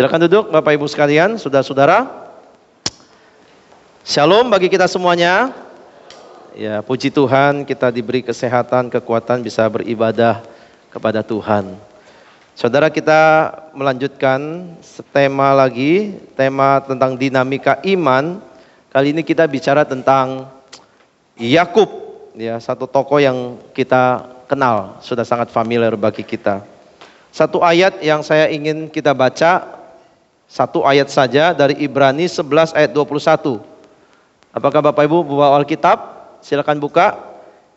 Silakan duduk Bapak Ibu sekalian, saudara-saudara. Shalom bagi kita semuanya. Ya, puji Tuhan kita diberi kesehatan, kekuatan bisa beribadah kepada Tuhan. Saudara, kita melanjutkan tema lagi, tema tentang dinamika iman. Kali ini kita bicara tentang Yakub, ya, satu tokoh yang kita kenal, sudah sangat familiar bagi kita. Satu ayat yang saya ingin kita baca, satu ayat saja dari Ibrani 11 ayat 21. Apakah Bapak Ibu bawa Alkitab? Silakan buka.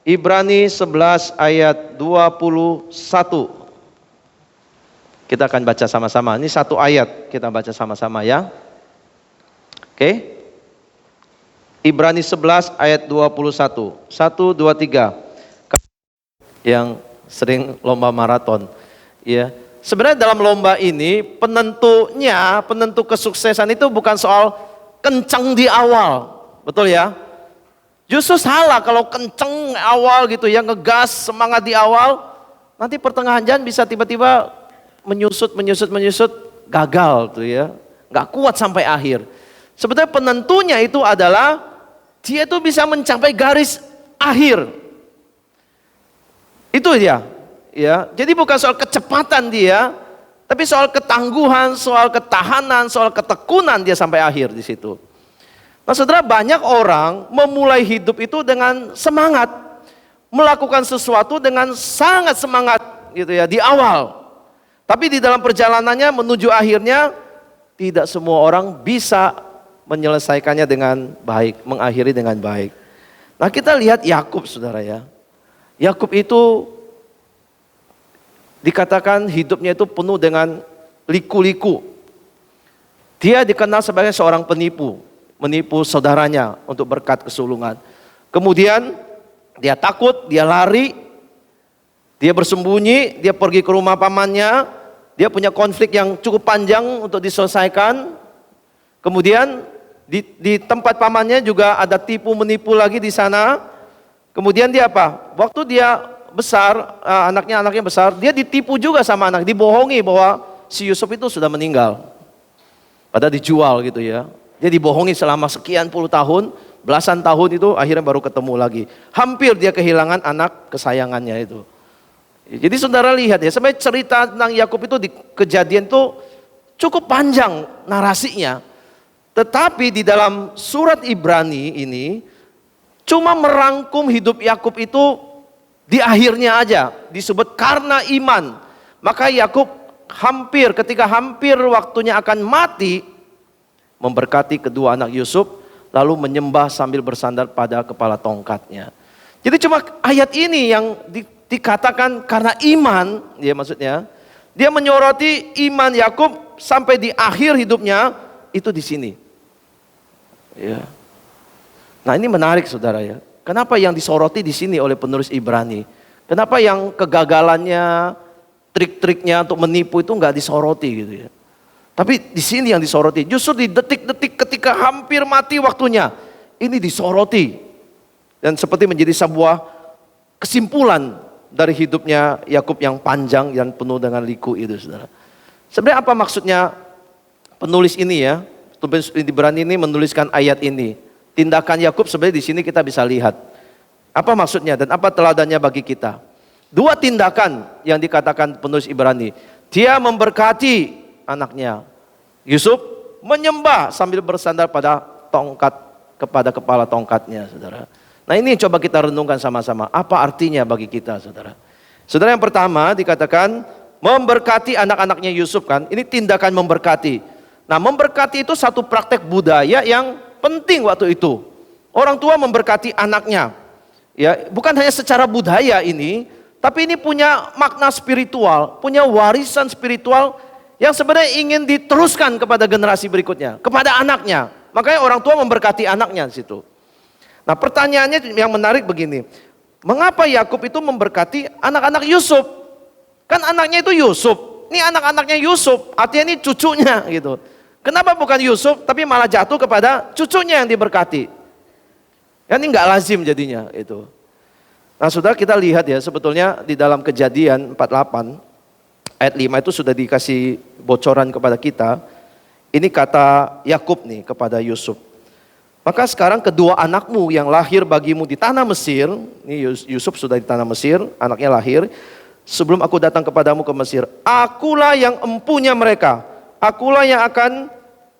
Ibrani 11 ayat 21. Kita akan baca sama-sama. Ini satu ayat kita baca sama-sama ya. Oke. Ibrani 11 ayat 21. 1, 2, 3. Yang sering lomba maraton. Ya. Sebenarnya dalam lomba ini penentu kesuksesan itu bukan soal kencang di awal. Betul ya? Justru salah kalau kencang awal gitu ya, ngegas, semangat di awal. Nanti pertengahan jalan bisa tiba-tiba menyusut, gagal tuh ya. Nggak kuat sampai akhir. Sebetulnya penentunya itu adalah dia itu bisa mencapai garis akhir. Itu dia. Ya, jadi bukan soal kecepatan dia, tapi soal ketangguhan, soal ketahanan, soal ketekunan dia sampai akhir di situ. Nah, saudara, banyak orang memulai hidup itu dengan semangat, melakukan sesuatu dengan sangat semangat gitu ya di awal. Tapi di dalam perjalanannya menuju akhirnya tidak semua orang bisa menyelesaikannya dengan baik, mengakhiri dengan baik. Nah, kita lihat Yakub, saudara ya. Yakub itu dikatakan hidupnya itu penuh dengan liku-liku. Dia dikenal sebagai seorang penipu, menipu saudaranya untuk berkat kesulungan. Kemudian dia takut, dia lari, dia bersembunyi, dia pergi ke rumah pamannya, dia punya konflik yang cukup panjang untuk diselesaikan. Kemudian di tempat pamannya juga ada tipu menipu lagi di sana. Kemudian dia apa? Waktu dia besar, anaknya besar, dia ditipu juga sama anak, dibohongi bahwa si Yusuf itu sudah meninggal. Padahal dijual gitu ya. Dia dibohongi selama sekian puluh tahun, belasan tahun itu akhirnya baru ketemu lagi. Hampir dia kehilangan anak kesayangannya itu. Jadi saudara lihat ya, sebenarnya cerita tentang Yakub itu di kejadian itu cukup panjang narasinya. Tetapi di dalam surat Ibrani ini cuma merangkum hidup Yakub itu di akhirnya aja disebut karena iman. Maka Yakub ketika hampir waktunya akan mati, memberkati kedua anak Yusuf, lalu menyembah sambil bersandar pada kepala tongkatnya. Jadi cuma ayat ini yang dikatakan karena iman, ya maksudnya dia menyoroti iman Yakub sampai di akhir hidupnya itu di sini. Ya. Nah, ini menarik saudara ya. Kenapa yang disoroti di sini oleh penulis Ibrani? Kenapa yang kegagalannya, trik-triknya untuk menipu itu nggak disoroti gitu ya? Tapi di sini yang disoroti. Justru di detik-detik ketika hampir mati waktunya, ini disoroti dan seperti menjadi sebuah kesimpulan dari hidupnya Yakub yang panjang dan penuh dengan liku itu, saudara. Sebenarnya apa maksudnya penulis ini ya? Penulis Ibrani ini menuliskan ayat ini. Tindakan Yakub sebenarnya di sini kita bisa lihat. Apa maksudnya dan apa teladannya bagi kita? Dua tindakan yang dikatakan penulis Ibrani. Dia memberkati anaknya Yusuf, menyembah sambil bersandar pada tongkat, kepada kepala tongkatnya, saudara. Nah, ini coba kita renungkan sama-sama. Apa artinya bagi kita, saudara? Saudara, yang pertama dikatakan memberkati anak-anaknya Yusuf kan. Ini tindakan memberkati. Nah, memberkati itu satu praktek budaya yang penting waktu itu. Orang tua memberkati anaknya. Ya, bukan hanya secara budaya ini, tapi ini punya makna spiritual, punya warisan spiritual yang sebenarnya ingin diteruskan kepada generasi berikutnya, kepada anaknya. Makanya orang tua memberkati anaknya di situ. Nah, pertanyaannya yang menarik begini. Mengapa Yakub itu memberkati anak-anak Yusuf? Kan anaknya itu Yusuf. Ini anak-anaknya Yusuf, artinya ini cucunya gitu. Kenapa bukan Yusuf tapi malah jatuh kepada cucunya yang diberkati? Ya, ini nggak lazim jadinya itu. Nah, saudara, kita lihat ya, sebetulnya di dalam Kejadian 48 ayat 5 itu sudah dikasih bocoran kepada kita. Ini kata Yakub nih kepada Yusuf. Maka sekarang kedua anakmu yang lahir bagimu di tanah Mesir, ini Yusuf sudah di tanah Mesir, anaknya lahir. Sebelum aku datang kepadamu ke Mesir, akulah yang empunya mereka. Akulah yang akan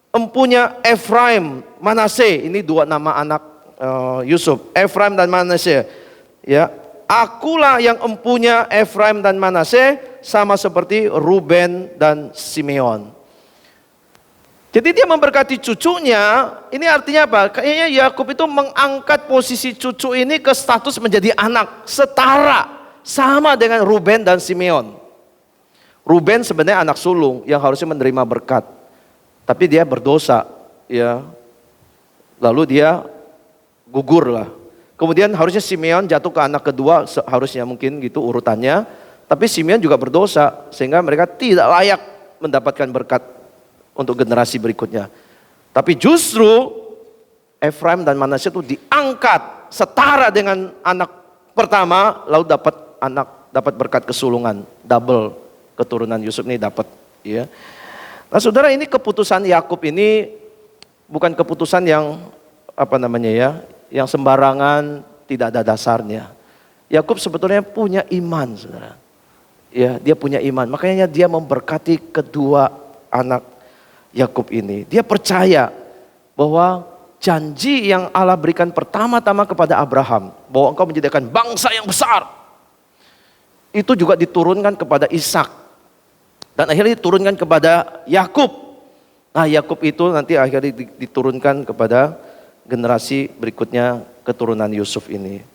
empunya Efraim, Manase. Ini dua nama anak Yusuf, Efraim dan Manase. Ya, akulah yang empunya Efraim dan Manase, sama seperti Ruben dan Simeon. Jadi dia memberkati cucunya, ini artinya apa? Kayaknya Yakub itu mengangkat posisi cucu ini ke status menjadi anak, setara, sama dengan Ruben dan Simeon. Ruben sebenarnya anak sulung yang harusnya menerima berkat, tapi dia berdosa, ya. Lalu dia gugur lah. Kemudian harusnya Simeon jatuh ke anak kedua, harusnya mungkin gitu urutannya. Tapi Simeon juga berdosa, sehingga mereka tidak layak mendapatkan berkat untuk generasi berikutnya. Tapi justru Efraim dan Manasye itu diangkat setara dengan anak pertama, lalu dapat berkat kesulungan, double keturunan Yusuf ini dapat, ya. Nah, saudara, ini keputusan Yakub ini bukan keputusan yang yang sembarangan, tidak ada dasarnya. Yakub sebetulnya punya iman, saudara. Ya, dia punya iman, makanya dia memberkati kedua anak Yakub ini. Dia percaya bahwa janji yang Allah berikan pertama-tama kepada Abraham, bahwa engkau menjadikan bangsa yang besar, itu juga diturunkan kepada Ishak, dan akhirnya diturunkan kepada Yakub. Nah, Yakub itu nanti akhirnya diturunkan kepada generasi berikutnya, keturunan Yusuf ini.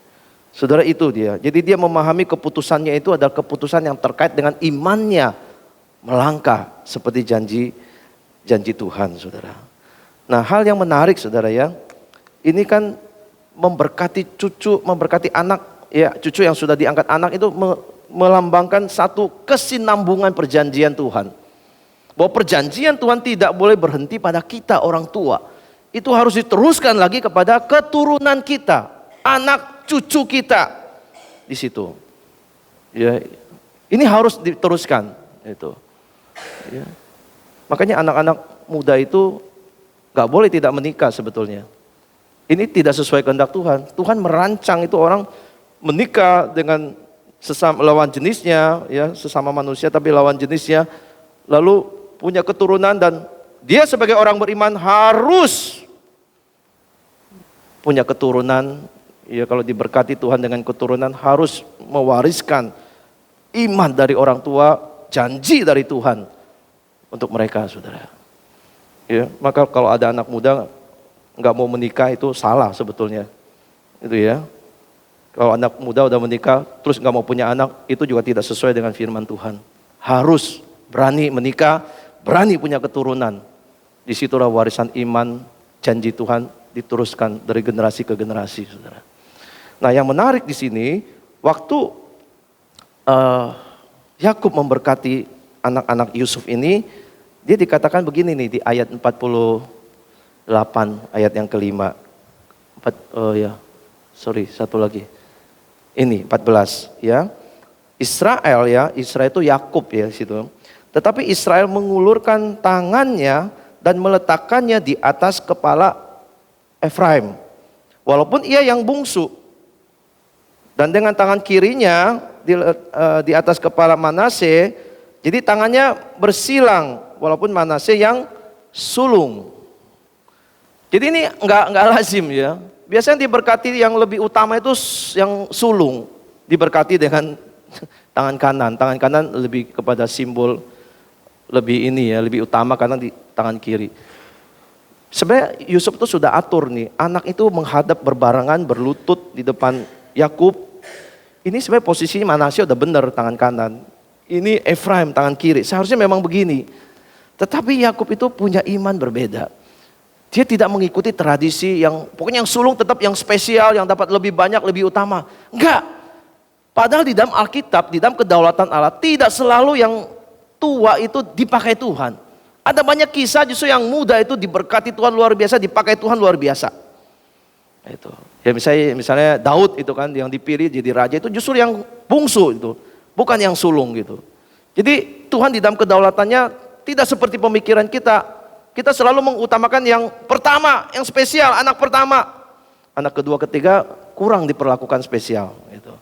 Saudara, itu dia. Jadi dia memahami keputusannya itu adalah keputusan yang terkait dengan imannya melangkah seperti janji Tuhan, saudara. Nah, hal yang menarik, saudara, ya, ini kan memberkati cucu, memberkati anak, ya, cucu yang sudah diangkat anak itu melambangkan satu kesinambungan perjanjian Tuhan. Bahwa perjanjian Tuhan tidak boleh berhenti pada kita orang tua. Itu harus diteruskan lagi kepada keturunan kita, anak cucu kita di situ. Ya, ini harus diteruskan itu. Ya. Makanya anak-anak muda itu gak boleh tidak menikah sebetulnya. Ini tidak sesuai kehendak Tuhan. Tuhan merancang itu orang menikah dengan sesama lawan jenisnya, ya, sesama manusia tapi lawan jenisnya, lalu punya keturunan, dan dia sebagai orang beriman harus punya keturunan. Ya, kalau diberkati Tuhan dengan keturunan harus mewariskan iman dari orang tua, janji dari Tuhan untuk mereka, saudara. Ya, maka kalau ada anak muda nggak mau menikah itu salah sebetulnya, itu ya. Kalau anak muda udah menikah terus nggak mau punya anak, itu juga tidak sesuai dengan firman Tuhan. Harus berani menikah, berani punya keturunan. Disitulah warisan iman, janji Tuhan diteruskan dari generasi ke generasi, saudara. Nah, yang menarik di sini, waktu Yakub memberkati anak-anak Yusuf ini, dia dikatakan begini nih di ayat 48, ayat yang kelima. Satu lagi. Ini 14, ya. Israel, ya, Israel itu Yakub, ya, situ. Tetapi Israel mengulurkan tangannya dan meletakkannya di atas kepala Efraim, walaupun ia yang bungsu. Dan dengan tangan kirinya di atas kepala Manasye, jadi tangannya bersilang, walaupun Manasye yang sulung. Jadi ini enggak lazim, ya. Biasanya diberkati yang lebih utama itu yang sulung, diberkati dengan tangan kanan. Tangan kanan lebih kepada simbol lebih ini, ya, lebih utama karena di tangan kiri. Sebenarnya Yusuf itu sudah atur nih, anak itu menghadap berbarengan, berlutut di depan Yakub. Ini sebenarnya posisi Manasye udah benar, tangan kanan. Ini Efraim tangan kiri, seharusnya memang begini. Tetapi Yakub itu punya iman berbeda. Dia tidak mengikuti tradisi yang pokoknya yang sulung tetap yang spesial, yang dapat lebih banyak, lebih utama. Enggak. Padahal di dalam Alkitab, di dalam kedaulatan Allah, tidak selalu yang tua itu dipakai Tuhan. Ada banyak kisah justru yang muda itu diberkati Tuhan luar biasa, dipakai Tuhan luar biasa. Itu. Ya, misalnya Daud itu kan yang dipilih jadi raja itu justru yang bungsu itu, bukan yang sulung gitu. Jadi Tuhan di dalam kedaulatannya tidak seperti pemikiran kita. Kita selalu mengutamakan yang pertama, yang spesial, anak pertama. Anak kedua, ketiga kurang diperlakukan spesial. Gitu.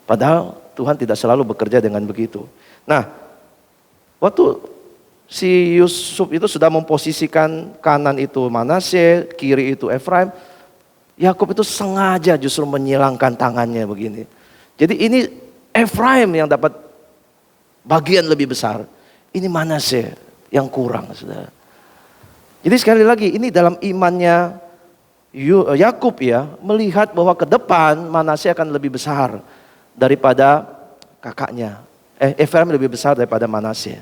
Padahal Tuhan tidak selalu bekerja dengan begitu. Nah, waktu si Yusuf itu sudah memposisikan kanan itu Manasye, kiri itu Efraim, Yakub itu sengaja justru menyilangkan tangannya begini. Jadi ini Efraim yang dapat bagian lebih besar. Ini Manasye yang kurang, saudara. Jadi sekali lagi ini dalam imannya Yakub ya, melihat bahwa ke depan Manasye akan lebih besar daripada kakaknya. Efraim lebih besar daripada Manasye.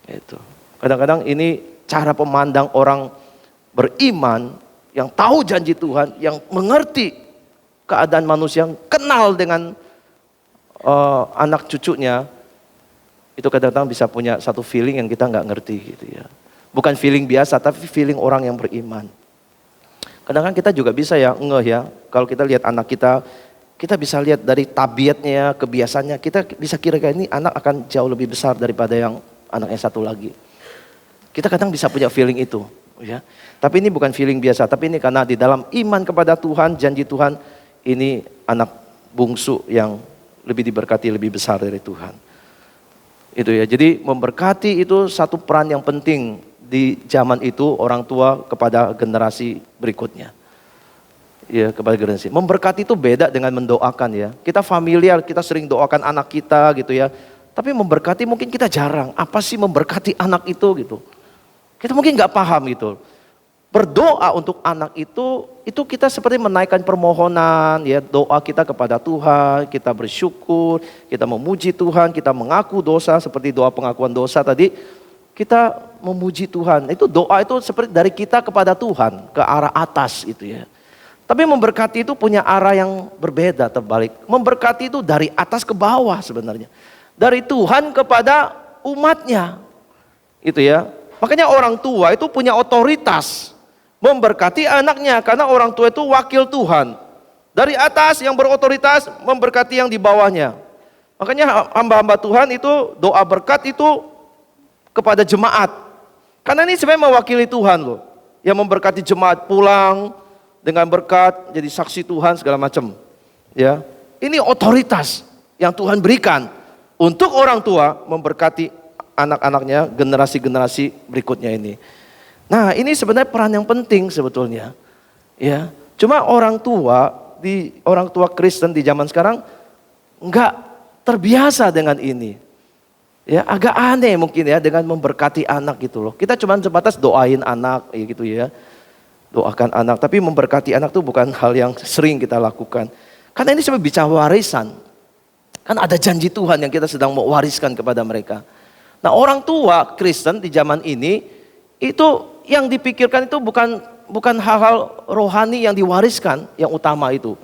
Itu. Kadang-kadang ini cara memandang orang beriman yang tahu janji Tuhan, yang mengerti keadaan manusia, yang kenal dengan anak cucunya, itu kadang-kadang bisa punya satu feeling yang kita nggak ngerti gitu ya. Bukan feeling biasa, tapi feeling orang yang beriman. Kadang-kadang kita juga bisa ya ngeh ya, kalau kita lihat anak kita bisa lihat dari tabiatnya, kebiasaannya, kita bisa kira-kira ini anak akan jauh lebih besar daripada yang anak yang satu lagi. Kita kadang bisa punya feeling itu, ya. Tapi ini bukan feeling biasa, tapi ini karena di dalam iman kepada Tuhan, janji Tuhan, ini anak bungsu yang lebih diberkati, lebih besar dari Tuhan. Itu ya, jadi memberkati itu satu peran yang penting di zaman itu orang tua kepada generasi berikutnya. Ya, kepada generasi. Memberkati itu beda dengan mendoakan ya. Kita familiar, kita sering doakan anak kita gitu ya. Tapi memberkati mungkin kita jarang. Apa sih memberkati anak itu gitu. Kita mungkin gak paham gitu. Berdoa untuk anak itu kita seperti menaikkan permohonan ya. Doa kita kepada Tuhan, kita bersyukur, kita memuji Tuhan, kita mengaku dosa seperti doa pengakuan dosa tadi. Kita memuji Tuhan. Itu doa itu seperti dari kita kepada Tuhan, ke arah atas gitu ya. Tapi memberkati itu punya arah yang berbeda terbalik. Memberkati itu dari atas ke bawah sebenarnya. Dari Tuhan kepada umatnya. Itu ya. Makanya orang tua itu punya otoritas memberkati anaknya. Karena orang tua itu wakil Tuhan. Dari atas yang berotoritas memberkati yang di bawahnya. Makanya hamba-hamba Tuhan itu doa berkat itu kepada jemaat. Karena ini sebenarnya mewakili Tuhan loh. Yang memberkati jemaat pulang dengan berkat, jadi saksi Tuhan segala macam. Ya, ini otoritas yang Tuhan berikan untuk orang tua memberkati anak-anaknya, generasi-generasi berikutnya ini. Nah, ini sebenarnya peran yang penting sebetulnya. Ya, cuma orang tua Kristen di zaman sekarang enggak terbiasa dengan ini. Ya, agak aneh mungkin ya dengan memberkati anak gitu loh. Kita cuma sebatas doain anak ya gitu ya. Doakan anak, tapi memberkati anak itu bukan hal yang sering kita lakukan. Karena ini sebenarnya bicara warisan. Kan ada janji Tuhan yang kita sedang mau wariskan kepada mereka. Nah, orang tua Kristen di zaman ini itu yang dipikirkan itu bukan hal-hal rohani yang diwariskan yang utama itu.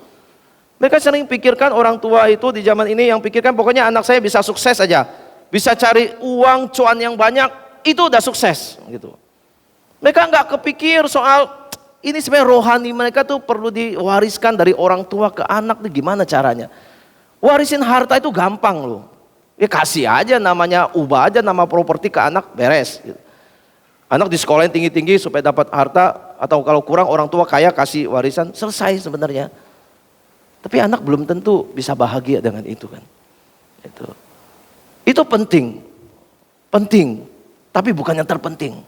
Mereka sering pikirkan orang tua itu di zaman ini yang pikirkan pokoknya anak saya bisa sukses aja. Bisa cari uang, cuan yang banyak, itu udah sukses gitu. Mereka nggak kepikir soal ini sebenarnya rohani mereka tuh perlu diwariskan dari orang tua ke anak tuh gimana caranya. Warisin harta itu gampang loh. Ya kasih aja namanya, ubah aja nama properti ke anak, beres. Gitu. Anak di sekolah yang tinggi-tinggi supaya dapat harta, atau kalau kurang orang tua kaya kasih warisan, selesai sebenarnya. Tapi anak belum tentu bisa bahagia dengan itu kan. Itu penting, tapi bukan yang terpenting.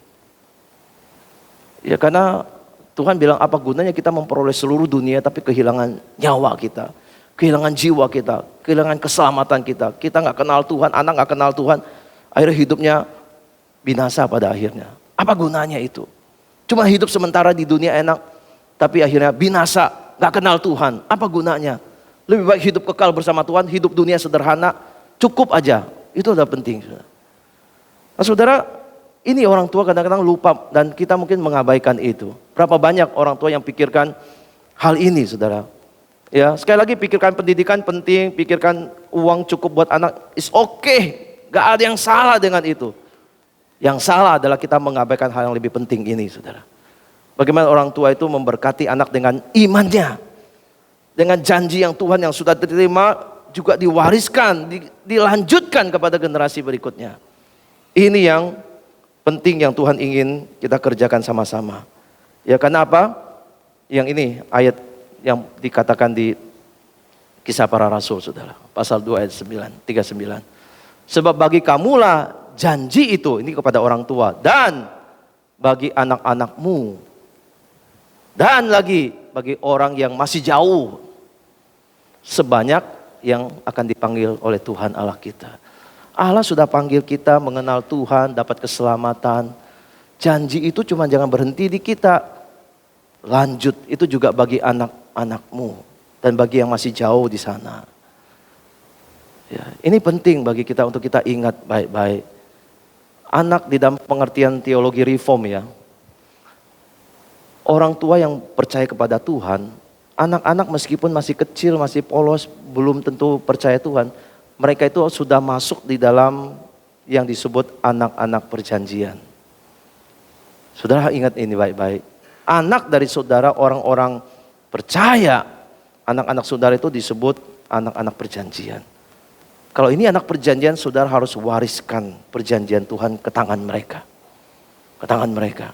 Ya karena Tuhan bilang apa gunanya kita memperoleh seluruh dunia tapi kehilangan nyawa kita, kehilangan jiwa kita, kehilangan keselamatan kita. Kita nggak kenal Tuhan, anak nggak kenal Tuhan, akhirnya hidupnya binasa pada akhirnya. Apa gunanya itu? Cuma hidup sementara di dunia enak, tapi akhirnya binasa, nggak kenal Tuhan. Apa gunanya? Lebih baik hidup kekal bersama Tuhan, hidup dunia sederhana, cukup aja. Itu udah penting. Nah, saudara, ini orang tua kadang-kadang lupa dan kita mungkin mengabaikan itu. Berapa banyak orang tua yang pikirkan hal ini, saudara. Ya, sekali lagi pikirkan pendidikan penting, pikirkan uang cukup buat anak, is okay. Gak ada yang salah dengan itu. Yang salah adalah kita mengabaikan hal yang lebih penting ini, saudara. Bagaimana orang tua itu memberkati anak dengan imannya. Dengan janji yang Tuhan yang sudah diterima juga diwariskan, dilanjutkan kepada generasi berikutnya. Ini yang penting yang Tuhan ingin kita kerjakan sama-sama. Ya, karena apa? Yang ini ayat yang dikatakan di Kisah Para Rasul, saudara. Pasal 2 ayat 39. Sebab bagi kamulah janji itu, ini kepada orang tua, dan bagi anak-anakmu, dan lagi bagi orang yang masih jauh, sebanyak yang akan dipanggil oleh Tuhan Allah kita. Allah sudah panggil kita mengenal Tuhan, dapat keselamatan. Janji itu cuma jangan berhenti di kita. Lanjut, itu juga bagi anak-anakmu. Dan bagi yang masih jauh di sana. Ya, ini penting bagi kita untuk kita ingat baik-baik. Anak di dalam pengertian teologi reform ya. Orang tua yang percaya kepada Tuhan, anak-anak meskipun masih kecil, masih polos, belum tentu percaya Tuhan. Mereka itu sudah masuk di dalam yang disebut anak-anak perjanjian. Saudara ingat ini baik-baik. Anak dari saudara orang-orang percaya. Anak-anak saudara itu disebut anak-anak perjanjian. Kalau ini anak perjanjian, saudara harus wariskan perjanjian Tuhan ke tangan mereka. Ke tangan mereka.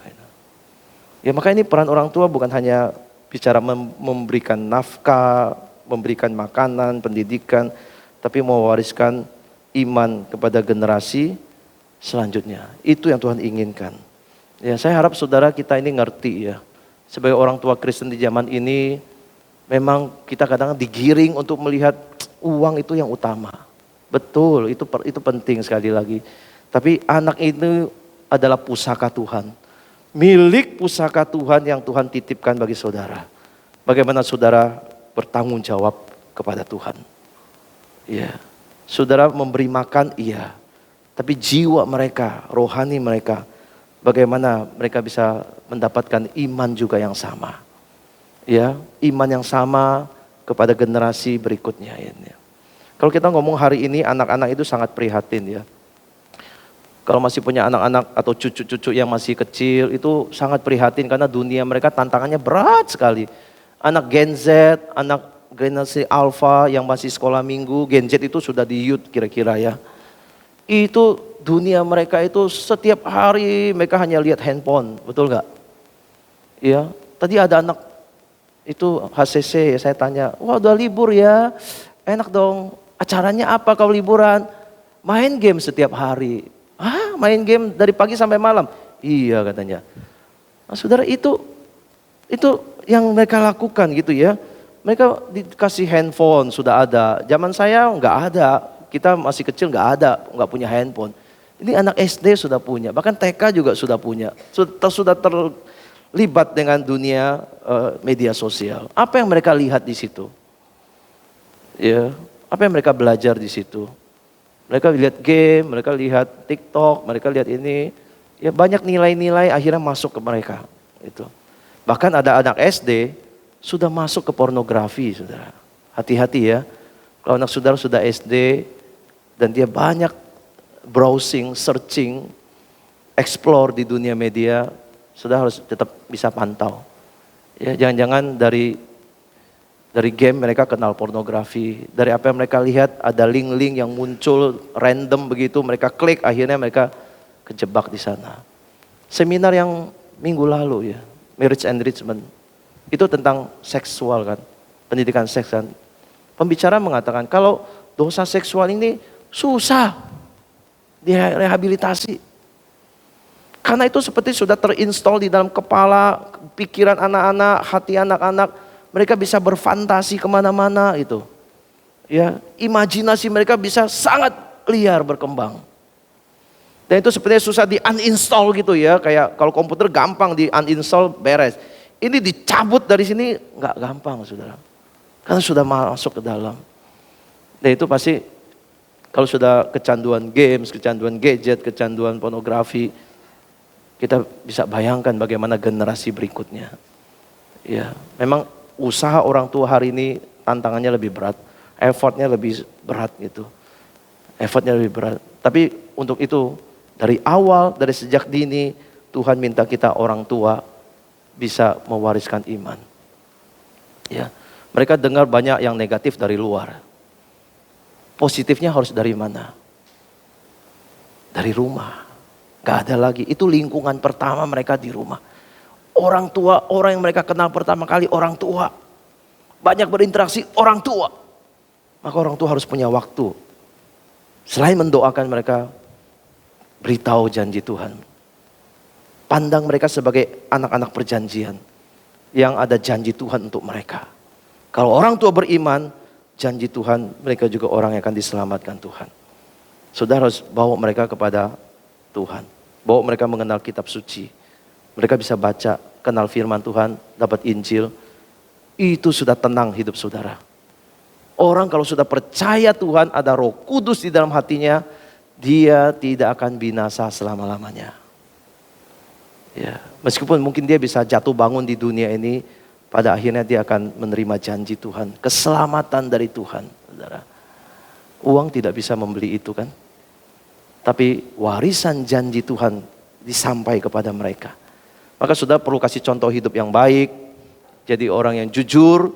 Ya, maka ini peran orang tua bukan hanya bicara memberikan nafkah, memberikan makanan, pendidikan, tapi mewariskan iman kepada generasi selanjutnya. Itu yang Tuhan inginkan. Ya, saya harap saudara kita ini ngerti ya. Sebagai orang tua Kristen di zaman ini, memang kita kadang digiring untuk melihat uang itu yang utama. Betul, itu penting sekali lagi. Tapi anak itu adalah pusaka Tuhan. Milik pusaka Tuhan yang Tuhan titipkan bagi saudara. Bagaimana saudara bertanggung jawab kepada Tuhan. Ya, saudara memberi makan, iya. Tapi jiwa mereka, rohani mereka, bagaimana mereka bisa mendapatkan iman juga yang sama. Ya, iman yang sama kepada generasi berikutnya. Ya. Kalau kita ngomong hari ini, anak-anak itu sangat prihatin ya. Kalau masih punya anak-anak atau cucu-cucu yang masih kecil, itu sangat prihatin karena dunia mereka tantangannya berat sekali. Anak Gen Z, anak generasi Alpha yang masih sekolah minggu, Gen Z itu sudah di youth kira-kira ya. Itu dunia mereka itu setiap hari mereka hanya lihat handphone, betul gak? Ya, tadi ada anak itu HCC, saya tanya, wah udah libur ya, enak dong, acaranya apa kalau liburan? Main game setiap hari. Ah, main game dari pagi sampai malam? Iya katanya. Nah, saudara itu yang mereka lakukan gitu ya. Mereka dikasih handphone sudah ada, zaman saya nggak ada, kita masih kecil nggak punya handphone. Ini anak SD sudah punya, bahkan TK juga sudah punya, sudah terlibat dengan dunia media sosial. Apa yang mereka lihat di situ? Ya, apa yang mereka belajar di situ? Mereka lihat game, mereka lihat TikTok, mereka lihat ini. Ya banyak nilai-nilai akhirnya masuk ke mereka. Itu. Bahkan ada anak SD sudah masuk ke pornografi, saudara. Hati-hati ya. Kalau anak saudara sudah SD dan dia banyak browsing, searching, explore di dunia media, saudara harus tetap bisa pantau. Ya, jangan-jangan dari game mereka kenal pornografi. Dari apa yang mereka lihat ada link-link yang muncul random begitu, mereka klik akhirnya mereka kejebak di sana. Seminar yang minggu lalu ya, Marriage Enrichment. Itu tentang seksual kan, pendidikan seks kan. Pembicara mengatakan kalau dosa seksual ini susah direhabilitasi. Karena itu seperti sudah terinstall di dalam kepala, pikiran anak-anak, hati anak-anak. Mereka bisa berfantasi kemana-mana itu. Ya, imajinasi mereka bisa sangat liar berkembang. Dan itu sepertinya susah di uninstall gitu ya. Kayak kalau komputer gampang di uninstall beres. Ini dicabut dari sini nggak gampang saudara. Karena sudah masuk ke dalam. Dan itu pasti kalau sudah kecanduan games, kecanduan gadget, kecanduan pornografi. Kita bisa bayangkan bagaimana generasi berikutnya. Ya, memang usaha orang tua hari ini tantangannya lebih berat. Effortnya lebih berat gitu. Effortnya lebih berat. Tapi untuk itu dari awal, dari sejak dini Tuhan minta kita orang tua bisa mewariskan iman. Ya, mereka dengar banyak yang negatif dari luar. Positifnya harus dari mana? Dari rumah. Gak ada lagi. Itu lingkungan pertama mereka di rumah. Orang tua, orang yang mereka kenal pertama kali orang tua. Banyak berinteraksi orang tua. Maka orang tua harus punya waktu. Selain mendoakan mereka, beritahu janji Tuhan. Pandang mereka sebagai anak-anak perjanjian. Yang ada janji Tuhan untuk mereka. Kalau orang tua beriman, janji Tuhan, mereka juga orang yang akan diselamatkan Tuhan. Saudara harus bawa mereka kepada Tuhan. Bawa mereka mengenal kitab suci. Mereka bisa baca, kenal firman Tuhan, dapat Injil. Itu sudah tenang hidup saudara. Orang kalau sudah percaya Tuhan, ada Roh Kudus di dalam hatinya, dia tidak akan binasa selama-lamanya. Ya, meskipun mungkin dia bisa jatuh bangun di dunia ini, pada akhirnya dia akan menerima janji Tuhan. Keselamatan dari Tuhan. Saudara. Uang tidak bisa membeli itu kan. Tapi warisan janji Tuhan disampaikan kepada mereka. Maka saudara perlu kasih contoh hidup yang baik. Jadi orang yang jujur.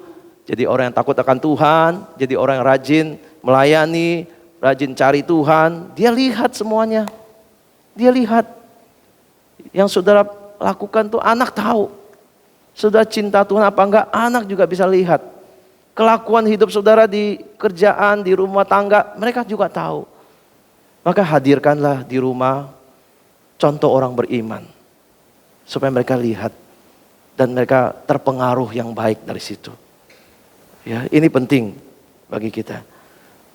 Jadi orang yang takut akan Tuhan. Jadi orang yang rajin melayani. Rajin cari Tuhan. Dia lihat semuanya. Dia lihat. Yang saudara lakukan tuh anak tahu. Saudara cinta Tuhan apa enggak, anak juga bisa lihat. Kelakuan hidup saudara di kerjaan, di rumah tangga, mereka juga tahu. Maka hadirkanlah di rumah contoh orang beriman. Supaya mereka lihat. Dan mereka terpengaruh yang baik dari situ. Ya, ini penting bagi kita.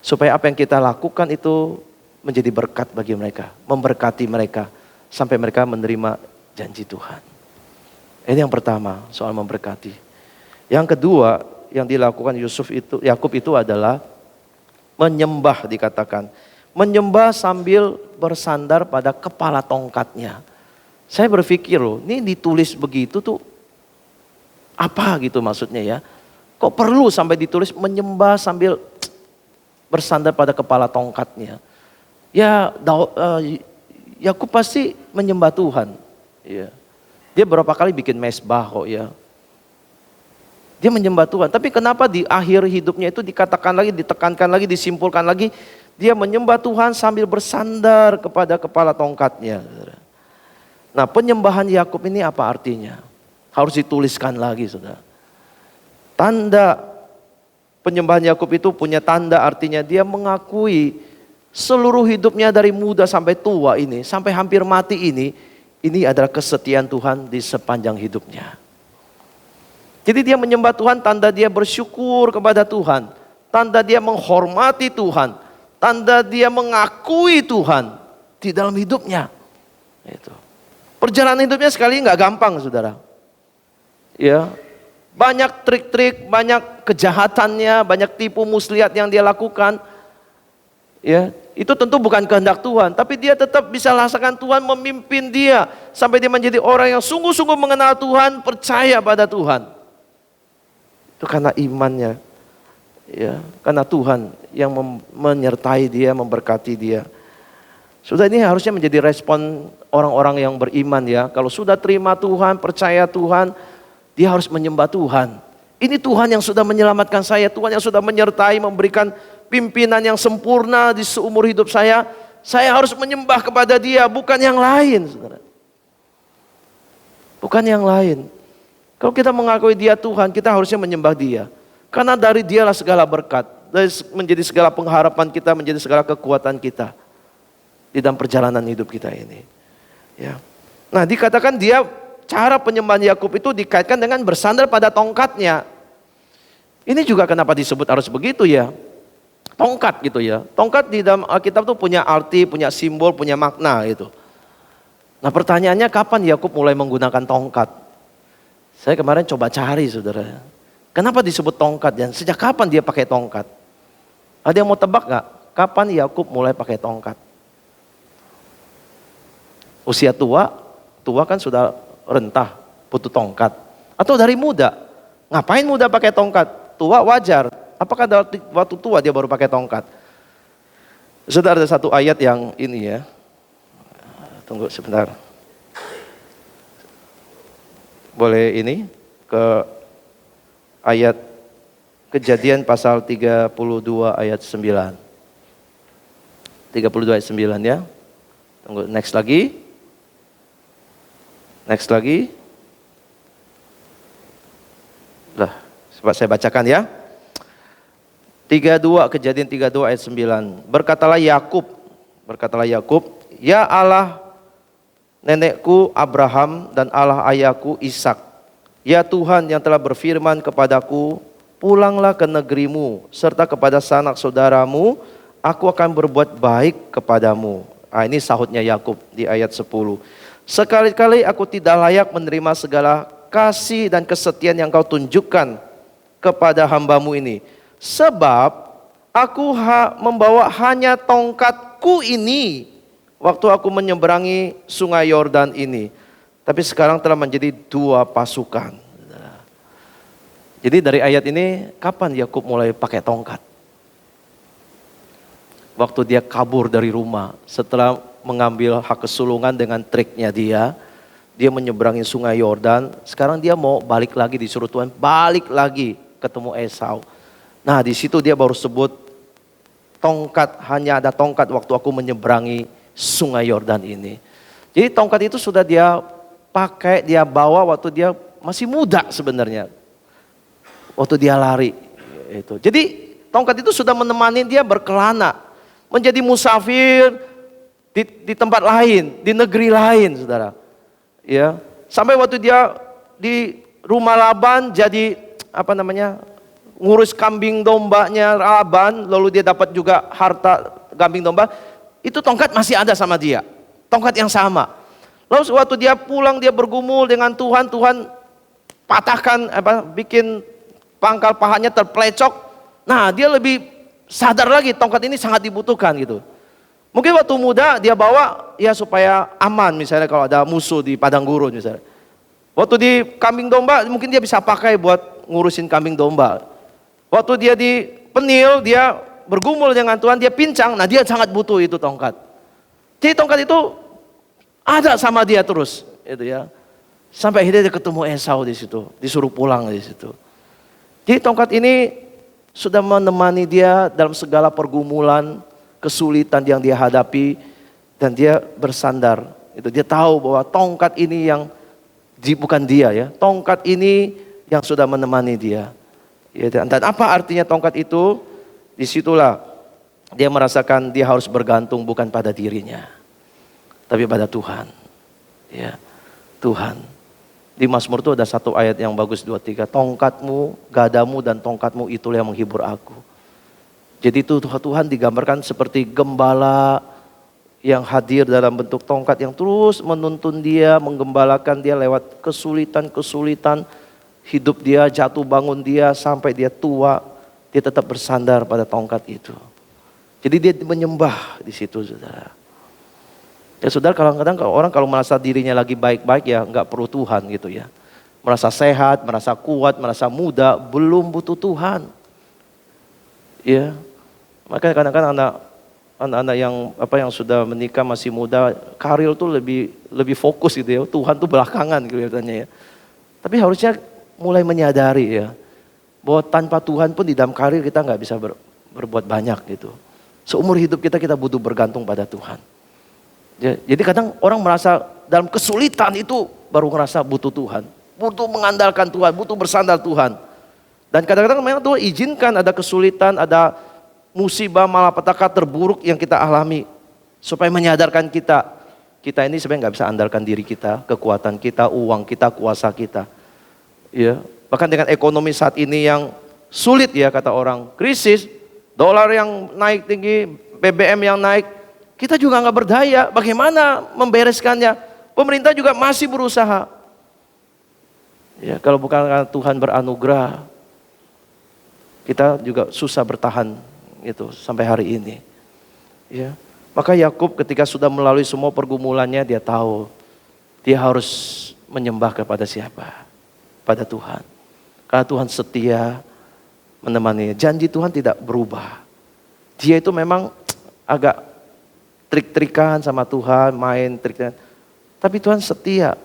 Supaya apa yang kita lakukan itu menjadi berkat bagi mereka. Memberkati mereka. Sampai mereka menerima janji Tuhan. Ini yang pertama, soal memberkati. Yang kedua, yang dilakukan Yakub itu adalah menyembah dikatakan. Menyembah sambil bersandar pada kepala tongkatnya. Saya berpikir loh, ini ditulis begitu tuh apa gitu maksudnya ya. Kok perlu sampai ditulis menyembah sambil bersandar pada kepala tongkatnya. Ya Yakub pasti menyembah Tuhan. Ya. Dia berapa kali bikin mesbah kok ya. Dia menyembah Tuhan. Tapi kenapa di akhir hidupnya itu dikatakan lagi, ditekankan lagi, disimpulkan lagi. Dia menyembah Tuhan sambil bersandar kepada kepala tongkatnya. Nah, penyembahan Yakub ini apa artinya? Harus dituliskan lagi, saudara. Tanda penyembahan Yakub itu punya tanda, artinya dia mengakui seluruh hidupnya dari muda sampai tua ini, sampai hampir mati ini adalah kesetiaan Tuhan di sepanjang hidupnya. Jadi dia menyembah Tuhan, tanda dia bersyukur kepada Tuhan, tanda dia menghormati Tuhan. Tanda dia mengakui Tuhan di dalam hidupnya. Itu. Perjalanan hidupnya sekali nggak gampang, saudara. Ya, banyak trik-trik, banyak kejahatannya, banyak tipu muslihat yang dia lakukan. Ya, itu tentu bukan kehendak Tuhan, tapi dia tetap bisa rasakan Tuhan memimpin dia sampai dia menjadi orang yang sungguh-sungguh mengenal Tuhan, percaya pada Tuhan. Itu karena imannya. Ya, karena Tuhan yang menyertai dia, memberkati dia. Sudah, ini harusnya menjadi respon orang-orang yang beriman ya. Kalau sudah terima Tuhan, percaya Tuhan, dia harus menyembah Tuhan. Ini Tuhan yang sudah menyelamatkan saya, Tuhan yang sudah menyertai, memberikan pimpinan yang sempurna di seumur hidup saya. Saya harus menyembah kepada Dia, bukan yang lain, saudara. Bukan yang lain. Kalau kita mengakui Dia Tuhan, kita harusnya menyembah Dia. Karena dari Dialah segala berkat, menjadi segala pengharapan kita, menjadi segala kekuatan kita di dalam perjalanan hidup kita ini. Ya. Nah, dikatakan dia, cara penyembahan Yakub itu dikaitkan dengan bersandar pada tongkatnya. Ini juga kenapa disebut harus begitu ya. Tongkat gitu ya. Tongkat di dalam Alkitab itu punya arti, punya simbol, punya makna gitu. Nah, pertanyaannya kapan Yakub mulai menggunakan tongkat? Saya kemarin coba cari, saudara. Kenapa disebut tongkat dan sejak kapan dia pakai tongkat? Ada yang mau tebak gak? Kapan Yakub mulai pakai tongkat? Usia tua kan sudah rentah, butuh tongkat. Atau dari muda? Ngapain muda pakai tongkat? Tua wajar. Apakah waktu tua dia baru pakai tongkat? Sudah ada satu ayat yang ini ya. Tunggu sebentar. Boleh ini ke ayat Kejadian pasal 32 ayat 9. 32 ayat 9 ya. Tunggu, next lagi. Next lagi. Lah, coba saya bacakan ya. 32, Kejadian 32 ayat 9. Berkatalah Yakub, ya Allah nenekku Abraham dan Allah ayahku Ishak, ya Tuhan yang telah berfirman kepadaku, pulanglah ke negerimu serta kepada sanak saudaramu, aku akan berbuat baik kepadamu. Ini sahutnya Yakub di ayat 10. Sekali-kali aku tidak layak menerima segala kasih dan kesetiaan yang kau tunjukkan kepada hambamu ini. Sebab aku membawa hanya tongkatku ini waktu aku menyeberangi sungai Yordan ini. Tapi sekarang telah menjadi 2 pasukan. Jadi dari ayat ini, kapan Yakub mulai pakai tongkat? Waktu dia kabur dari rumah, setelah mengambil hak kesulungan dengan triknya dia menyeberangi sungai Yordan. Sekarang dia mau balik lagi, disuruh Tuhan balik lagi ketemu Esau. Nah di situ dia baru sebut tongkat, hanya ada tongkat waktu aku menyeberangi sungai Yordan ini. Jadi tongkat itu sudah dia pakai, dia bawa waktu dia masih muda sebenarnya. Waktu dia lari. Jadi tongkat itu sudah menemani dia berkelana. Menjadi musafir di tempat lain, di negeri lain saudara. Ya, sampai waktu dia di rumah Laban jadi ngurus kambing dombanya Laban, lalu dia dapat juga harta kambing domba, itu tongkat masih ada sama dia. Tongkat yang sama. Lalu waktu dia pulang, dia bergumul dengan Tuhan, Tuhan patahkan bikin pangkal pahanya terplecok. Nah, dia lebih sadar lagi tongkat ini sangat dibutuhkan gitu. Mungkin waktu muda dia bawa ya supaya aman, misalnya kalau ada musuh di padang gurun misalnya. Waktu di kambing domba mungkin dia bisa pakai buat ngurusin kambing domba. Waktu dia di penil, dia bergumul dengan Tuhan, dia pincang, nah dia sangat butuh itu tongkat. Jadi tongkat itu ada sama dia terus, itu ya. Sampai akhirnya dia ketemu Esau di situ, disuruh pulang di situ. Jadi tongkat ini sudah menemani dia dalam segala pergumulan, kesulitan yang dia hadapi, dan dia bersandar. Itu dia tahu bahwa tongkat ini yang bukan dia ya, tongkat ini yang sudah menemani dia. Ya, dan apa artinya tongkat itu? Disitulah dia merasakan dia harus bergantung bukan pada dirinya, tapi pada Tuhan. Ya, Tuhan. Di Mazmur itu ada satu ayat yang bagus 2-3. Tongkatmu, gadamu dan tongkatmu itulah yang menghibur aku. Jadi itu Tuhan digambarkan seperti gembala yang hadir dalam bentuk tongkat yang terus menuntun dia, menggembalakan dia lewat kesulitan-kesulitan hidup dia, jatuh bangun dia sampai dia tua, dia tetap bersandar pada tongkat itu. Jadi dia menyembah di situ, saudara. Ya saudara, kadang-kadang orang kalau merasa dirinya lagi baik-baik ya nggak perlu Tuhan gitu ya. Merasa sehat, merasa kuat, merasa muda, belum butuh Tuhan. Ya, makanya kadang-kadang anak-anak yang sudah menikah masih muda, karir tuh lebih fokus gitu ya. Tuhan tuh belakangan kelihatannya ya. Tapi harusnya mulai menyadari ya, bahwa tanpa Tuhan pun di dalam karir kita nggak bisa berbuat banyak gitu. Seumur hidup kita butuh bergantung pada Tuhan. Jadi kadang orang merasa dalam kesulitan itu baru ngerasa butuh Tuhan. Butuh mengandalkan Tuhan, butuh bersandar Tuhan. Dan kadang-kadang memang Tuhan izinkan ada kesulitan, ada musibah, malapetaka terburuk yang kita alami. Supaya menyadarkan kita ini sebenarnya nggak bisa andalkan diri kita, kekuatan kita, uang kita, kuasa kita. Ya, bahkan dengan ekonomi saat ini yang sulit ya kata orang, krisis, dolar yang naik tinggi, BBM yang naik, kita juga nggak berdaya. Bagaimana membereskannya? Pemerintah juga masih berusaha. Ya, kalau bukan karena Tuhan beranugerah, kita juga susah bertahan itu sampai hari ini. Ya, maka Yakub ketika sudah melalui semua pergumulannya, dia tahu dia harus menyembah kepada siapa? Pada Tuhan. Karena Tuhan setia menemani. Janji Tuhan tidak berubah. Dia itu memang agak trik-trikan sama Tuhan, main trik-trikan. Tapi Tuhan setia.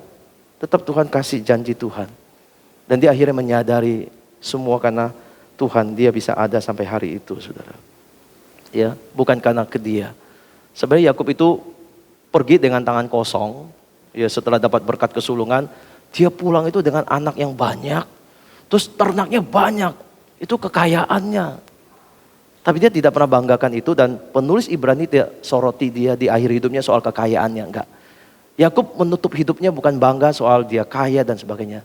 Tetap Tuhan kasih janji Tuhan. Dan dia akhirnya menyadari semua karena Tuhan, dia bisa ada sampai hari itu, saudara. Ya, bukan karena ke dia. Sebenarnya Yakub itu pergi dengan tangan kosong. Ya, setelah dapat berkat kesulungan, dia pulang itu dengan anak yang banyak. Terus ternaknya banyak. Itu kekayaannya. Tapi dia tidak pernah banggakan itu, dan penulis Ibrani tidak soroti dia di akhir hidupnya soal kekayaannya, enggak. Yakub menutup hidupnya bukan bangga soal dia kaya dan sebagainya.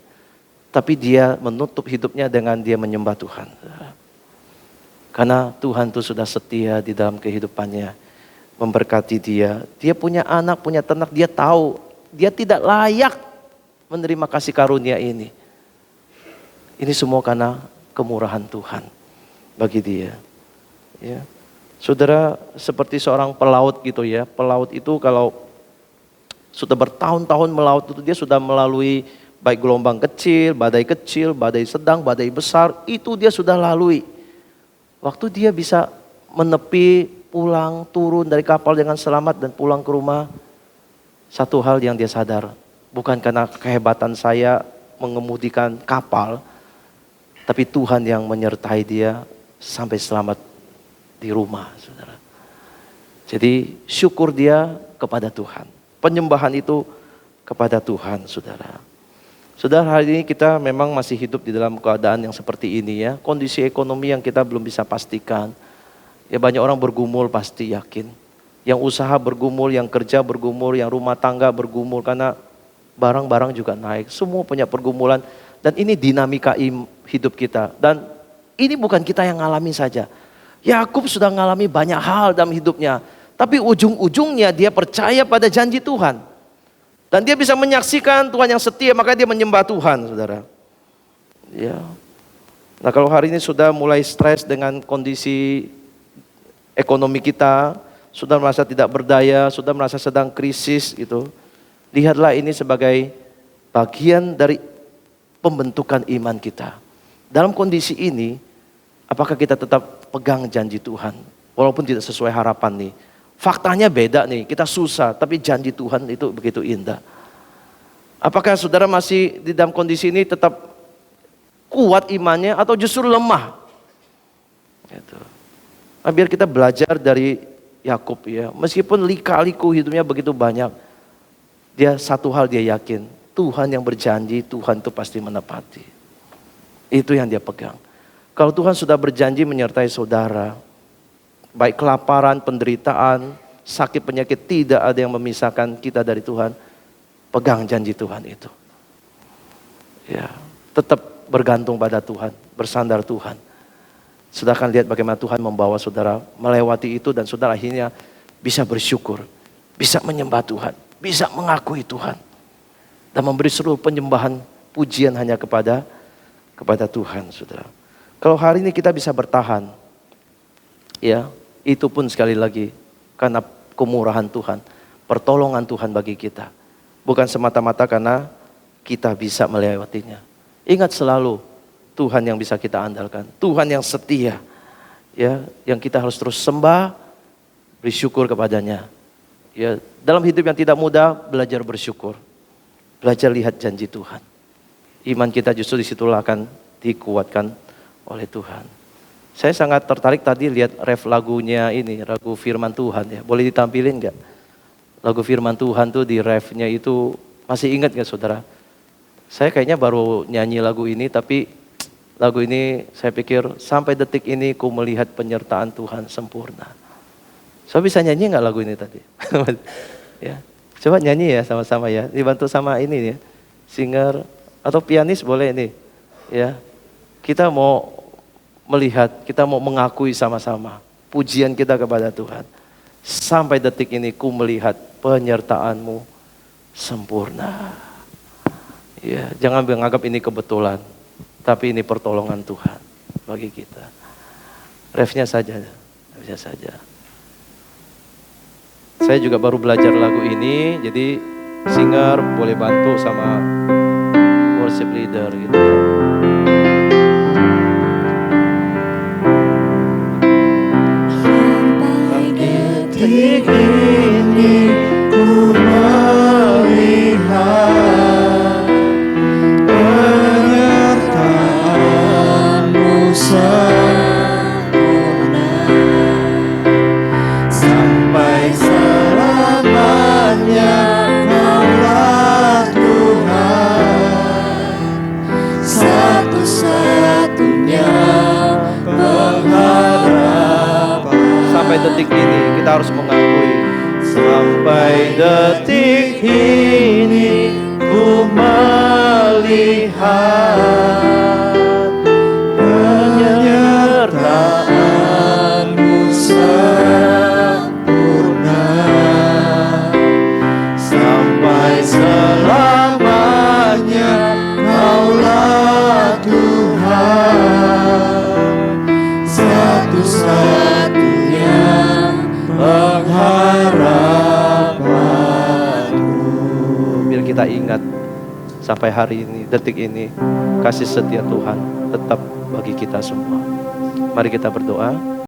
Tapi dia menutup hidupnya dengan dia menyembah Tuhan. Karena Tuhan itu sudah setia di dalam kehidupannya. Memberkati dia. Dia punya anak, punya ternak, dia tahu dia tidak layak menerima kasih karunia ini. Ini semua karena kemurahan Tuhan bagi dia. Ya. Saudara, seperti seorang pelaut gitu ya. Pelaut itu kalau sudah bertahun-tahun melaut itu, dia sudah melalui baik gelombang kecil, badai sedang, badai besar, itu dia sudah lalui. Waktu dia bisa menepi, pulang, turun dari kapal dengan selamat dan pulang ke rumah, satu hal yang dia sadar, bukan karena kehebatan saya mengemudikan kapal, tapi Tuhan yang menyertai dia sampai selamat di rumah, saudara. Jadi syukur dia kepada Tuhan. Penyembahan itu kepada Tuhan, saudara. Saudara, hari ini kita memang masih hidup di dalam keadaan yang seperti ini ya. Kondisi ekonomi yang kita belum bisa pastikan. Ya, banyak orang bergumul pasti, yakin. Yang usaha bergumul, yang kerja bergumul, yang rumah tangga bergumul karena barang-barang juga naik. Semua punya pergumulan, dan ini dinamika hidup kita. Dan ini bukan kita yang ngalami saja. Yakub sudah ngalami banyak hal dalam hidupnya. Tapi ujung-ujungnya dia percaya pada janji Tuhan. Dan dia bisa menyaksikan Tuhan yang setia, maka dia menyembah Tuhan, saudara. Ya. Nah, kalau hari ini sudah mulai stres dengan kondisi ekonomi kita, sudah merasa tidak berdaya, sudah merasa sedang krisis gitu. Lihatlah ini sebagai bagian dari pembentukan iman kita. Dalam kondisi ini, apakah kita tetap pegang janji Tuhan? Walaupun tidak sesuai harapan nih. Faktanya beda nih, kita susah, tapi janji Tuhan itu begitu indah. Apakah saudara masih di dalam kondisi ini tetap kuat imannya atau justru lemah? Gitu. Nah, biar kita belajar dari Yakub ya, meskipun lika-liku hidupnya begitu banyak, dia satu hal dia yakin, Tuhan yang berjanji, Tuhan itu pasti menepati. Itu yang dia pegang. Kalau Tuhan sudah berjanji menyertai saudara, baik kelaparan, penderitaan, sakit, penyakit, tidak ada yang memisahkan kita dari Tuhan. Pegang janji Tuhan itu. Ya, tetap bergantung pada Tuhan, bersandar Tuhan. Saudara akan lihat bagaimana Tuhan membawa saudara melewati itu, dan saudara akhirnya bisa bersyukur, bisa menyembah Tuhan, bisa mengakui Tuhan, dan memberi seluruh penyembahan pujian hanya kepada Tuhan, saudara. Kalau hari ini kita bisa bertahan, ya, itu pun sekali lagi karena kemurahan Tuhan, pertolongan Tuhan bagi kita, bukan semata-mata karena kita bisa melewatinya. Ingat selalu, Tuhan yang bisa kita andalkan, Tuhan yang setia, ya, yang kita harus terus sembah, bersyukur kepadanya. Ya, dalam hidup yang tidak mudah, belajar bersyukur, belajar lihat janji Tuhan. Iman kita justru disitulah akan dikuatkan oleh Tuhan. Saya sangat tertarik tadi lihat ref lagunya ini, lagu Firman Tuhan ya. Boleh ditampilin nggak? Lagu Firman Tuhan tuh di refnya itu, masih ingat nggak saudara? Saya kayaknya baru nyanyi lagu ini, tapi lagu ini saya pikir sampai detik ini ku melihat penyertaan Tuhan sempurna. So bisa nyanyi nggak lagu ini tadi? Ya, coba nyanyi ya sama-sama ya. Dibantu sama ini ya, singer atau pianis boleh nih. Ya, kita mau melihat, kita mau mengakui sama-sama pujian kita kepada Tuhan. Sampai detik ini ku melihat penyertaan-Mu sempurna. Ya, jangan menganggap ini kebetulan. Tapi ini pertolongan Tuhan bagi kita. Refnya saja. Saya juga baru belajar lagu ini, jadi singer boleh bantu sama worship leader gitu. Sampai detik ini ku melihat penyertaan-Mu sempurna, sampai selamanya Kau detik ini ku melihat penyertaan-Mu sempurna sampai selamanya. Kaulah Tuhan, satu-satunya pengharapanku. Biar kita ingat sampai hari ini, detik ini, kasih setia Tuhan tetap bagi kita semua. Mari kita berdoa.